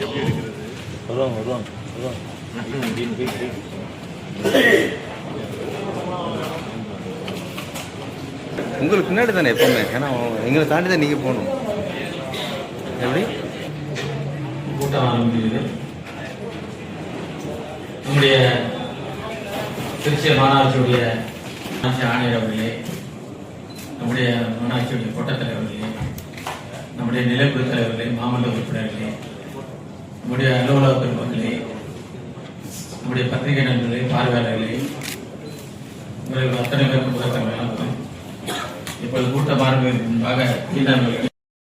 எப்படி எடுக்கிறது? வருவாங்க. உங்களுக்கு பின்னாடி தானே எப்பவுமே, ஏன்னா எங்களை தாண்டி தான் நீங்கள் போகணும். எப்படி கூட்டம் ஆரம்பிக்குது. நம்முடைய திருச்சி மாநகராட்சியுடைய ஆணையர் அவர்களே, நம்முடைய மாநகராட்சியுடைய கோட்டத்தலைவர்களே, நம்முடைய நிலைக்குழு தலைவர்களே, மாமன்ற உறுப்பினர்களே, நம்முடைய அலுவலக பெருமக்களே, நம்முடைய பத்திரிகை நண்பர்களே, பார்வையாளர்களே, உங்கள் அத்தனை பேருக்கு முதற்கமாக இப்பொழுது கூட்டம் ஆரம்பிப்பதற்கு முன்பாக